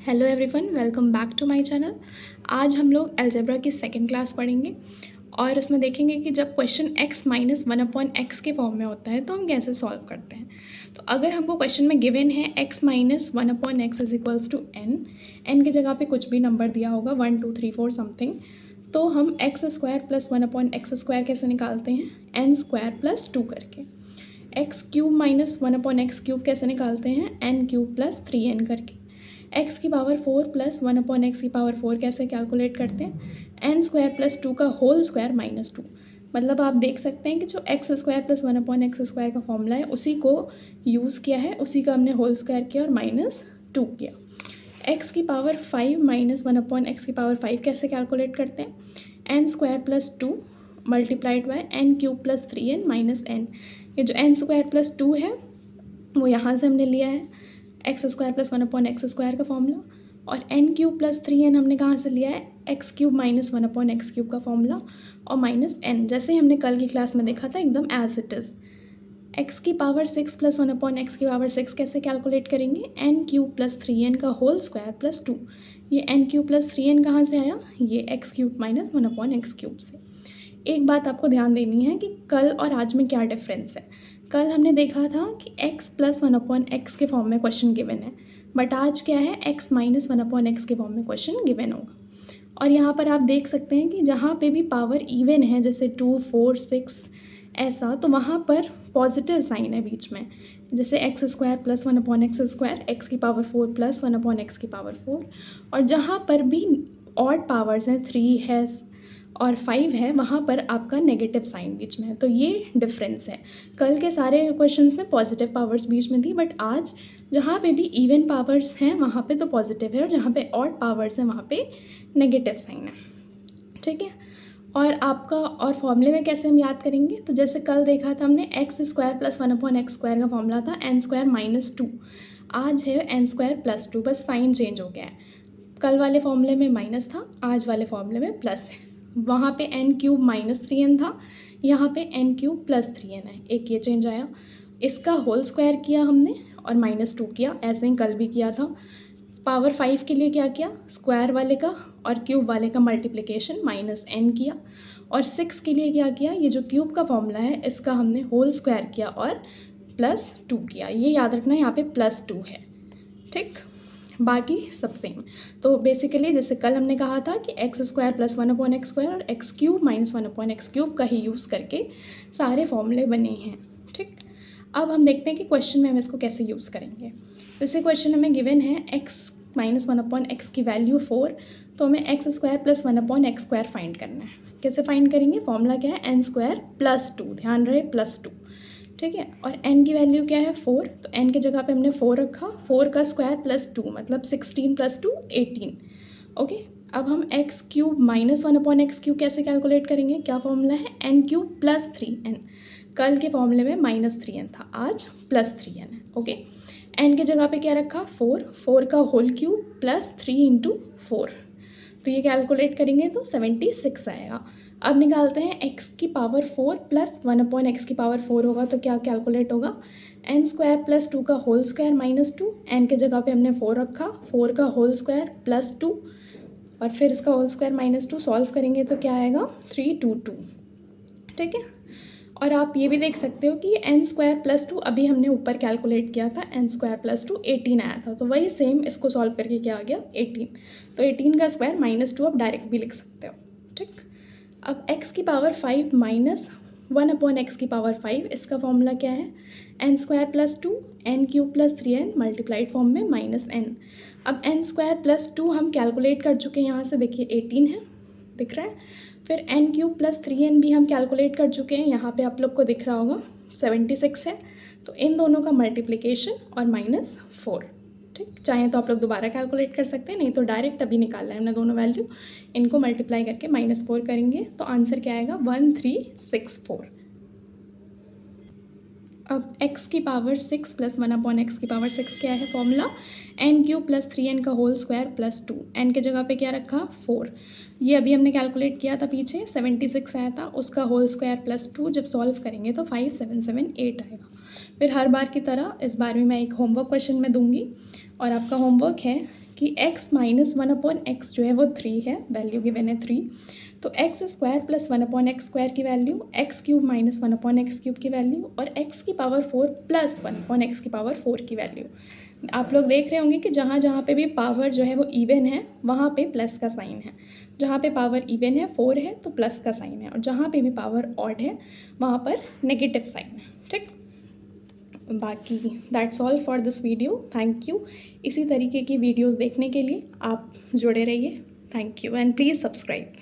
Hello everyone, welcome back to my channel. आज हम लोग अलजेब्रा की सेकंड क्लास पढ़ेंगे और उसमें देखेंगे कि जब question x minus one upon x के फॉर्म में होता है तो हम कैसे सॉल्व करते हैं। तो अगर हमको क्वेश्चन में गिवन है x minus one upon x is equals to n की जगह पे कुछ भी नंबर दिया होगा 1 2 3 4 समथिंग, तो हम x square plus one upon x square कैसे निकालते हैं, एन स्क्वायर प्लस 2 करके। X cube minus one upon x cube कैसे निकालते हैं, एन क्यूब प्लस 3n करके। एक्स की power 4 plus one upon x की पावर 4 कैसे कैलकुलेट करते हैं, एन स्क्वायर प्लस 2 का होल स्क्वायर माइनस 2। मतलब आप देख सकते हैं कि जो x square plus one upon x square का फॉर्मूला है उसी को यूज़ किया है, उसी का हमने होल स्क्वायर किया और माइनस 2 किया। एक्स की power 5 minus one upon x की पावर 5 कैसे कैलकुलेट करते हैं, n square plus 2 multiplied by n cube plus 3n minus n. ये जो एन स्क्वायर प्लस 2 है वो यहाँ से हमने लिया है x square plus one upon x square का फॉर्मूला, और एन क्यूब प्लस 3n हमने कहाँ से लिया है, x cube minus one upon x cube का फॉर्मूला और माइनस एन, जैसे ही हमने कल की क्लास में देखा था एकदम एज इट इज़। एक्स की power 6 plus one upon x की पावर 6 कैसे कैलकुलेट करेंगे, एन क्यूब प्लस 3n का होल स्क्वायर प्लस 2। ये एन क्यूब प्लस 3n कहाँ से आया, ये x cube minus one upon x cube से। एक बात आपको ध्यान देनी है कि कल और आज में क्या डिफरेंस है। कल हमने देखा था कि x plus one upon x के फॉर्म में क्वेश्चन गिवन है, बट आज क्या है, x minus one upon x के फॉर्म में क्वेश्चन गिवन होगा। और यहाँ पर आप देख सकते हैं कि जहाँ पे भी पावर इवन है, जैसे 2 4 6 ऐसा, तो वहाँ पर पॉजिटिव साइन है बीच में, जैसे x square plus one upon x square, x की power 4 plus one upon x की पावर 4। और जहाँ पर भी ऑड पावर्स हैं, 3 है और 5 है, वहाँ पर आपका नेगेटिव साइन बीच में है, तो ये डिफरेंस है। कल के सारे क्वेश्चंस में पॉजिटिव पावर्स बीच में थी, बट आज जहाँ पे भी इवन पावर्स हैं वहाँ पे तो पॉजिटिव है, और जहाँ पे ऑड पावर्स हैं वहाँ पे नेगेटिव साइन है। ठीक है, और आपका और फॉर्मूले में कैसे हम याद करेंगे, तो जैसे कल देखा था हमने x square plus one upon x square का फॉर्मूला था एन स्क्वायर माइनस 2, आज है एन स्क्वायर प्लस 2, बस साइन चेंज हो गया है। कल वाले फॉर्मूले में माइनस था, आज वाले फॉर्मूले में प्लस है। वहाँ पे एन क्यूब माइनस 3n था, यहाँ पे एन क्यूब प्लस 3n है, एक ये चेंज आया। इसका होल स्क्वायर किया हमने और माइनस 2 किया, ऐसे ही कल भी किया था। पावर 5 के लिए क्या किया, स्क्वायर वाले का और क्यूब वाले का मल्टीप्लिकेशन माइनस n किया, और 6 के लिए क्या किया, ये जो क्यूब का फॉर्मूला है इसका हमने होल स्क्वायर किया और प्लस 2 किया। ये याद रखना यहाँ पे प्लस 2 है, ठीक, बाकी सब सेम। तो बेसिकली जैसे कल हमने कहा था कि x square plus one upon x square और x cube minus one upon x cube का ही यूज़ करके सारे फॉर्मूले बने हैं। ठीक, अब हम देखते हैं कि क्वेश्चन में हम इसको कैसे यूज़ करेंगे। जैसे क्वेश्चन हमें गिवन है x minus one upon x की वैल्यू 4, तो हमें x square plus one upon x square find करना है। कैसे फाइंड करेंगे, फॉर्मूला क्या है, एन स्क्वायर प्लस 2, ध्यान रहे प्लस 2, ठीक है। और n की वैल्यू क्या है 4, तो n की जगह पे हमने 4 रखा, 4 का स्क्वायर प्लस 2 मतलब 16 प्लस 2 18। ओके, अब हम x cube minus one upon x cube कैसे कैलकुलेट करेंगे, क्या फॉर्मूला है, एन क्यूब प्लस 3n। कल के फॉर्मूले में माइनस 3n था, आज प्लस 3n है। ओके, n की जगह पे क्या रखा 4, 4 का होल क्यूब प्लस 3 इंटू 4, तो ये कैलकुलेट करेंगे तो 76 आएगा। अब निकालते हैं x की power 4 plus one upon x की पावर 4 होगा तो क्या कैलकुलेट होगा, एन स्क्वायर प्लस 2 का होल स्क्वायर माइनस 2, एन के जगह पे हमने 4 रखा, 4 का होल स्क्वायर प्लस 2 और फिर इसका होल स्क्वायर माइनस 2, सॉल्व करेंगे तो क्या आएगा 322। ठीक है, और आप ये भी देख सकते हो कि एन स्क्वायर प्लस 2 अभी हमने ऊपर कैलकुलेट किया था, एन स्क्वायर प्लस 2 18 आया था, तो वही सेम इसको सॉल्व करके क्या आ गया 18, तो 18 का स्क्वायर माइनस 2 आप डायरेक्ट भी लिख सकते हो। ठीक, अब x की power 5 minus one upon x की पावर 5, इसका फॉर्मूला क्या है, n square plus 2 n cube plus 3n multiplied form में माइनस n। अब एन स्क्वायर प्लस 2 हम कैलकुलेट कर चुके हैं, यहाँ से देखिए 18 है, दिख रहा है। फिर एन क्यूब प्लस 3n भी हम कैलकुलेट कर चुके हैं, यहाँ पे आप लोग को दिख रहा होगा 76 है, तो इन दोनों का मल्टीप्लिकेशन और माइनस 4। ठीक, चाहे तो आप लोग दोबारा कैलकुलेट कर सकते हैं, नहीं तो डायरेक्ट अभी निकालना है हमने दोनों वैल्यू, इनको मल्टीप्लाई करके -4 करेंगे तो आंसर क्या आएगा 1364। अब x की power 6 plus one upon x की पावर 6 क्या है formula, N cube plus 3n का होल स्क्वायर प्लस 2, एन के जगह पे क्या रखा 4, ये अभी हमने कैलकुलेट किया था पीछे 76 आया था, उसका होल स्क्वायर प्लस 2, जब सॉल्व करेंगे तो 5778 आएगा। फिर हर बार की तरह इस बार भी मैं एक होमवर्क क्वेश्चन में दूंगी, और आपका होमवर्क है कि x माइनस 1/x जो है वो 3 है, वैल्यू गिवन है 3। तो x square plus 1/x square की value, x cube minus 1/x cube की वैल्यू और x की पावर 4 प्लस 1/x की पावर 4 की वैल्यू। आप लोग देख रहे होंगे कि जहाँ जहाँ पे भी पावर जो है वो इवन है वहाँ पे प्लस का साइन है। जहाँ पे पावर इवन है 4 है तो प्लस का साइन है, और जहाँ पे भी पावर ऑड है वहाँ पर नेगेटिव साइन है। ठीक, बाकी that's all for this video. Thank you. इसी तरीके की वीडियोस देखने के लिए आप जुड़े रहिए। Thank you and please subscribe.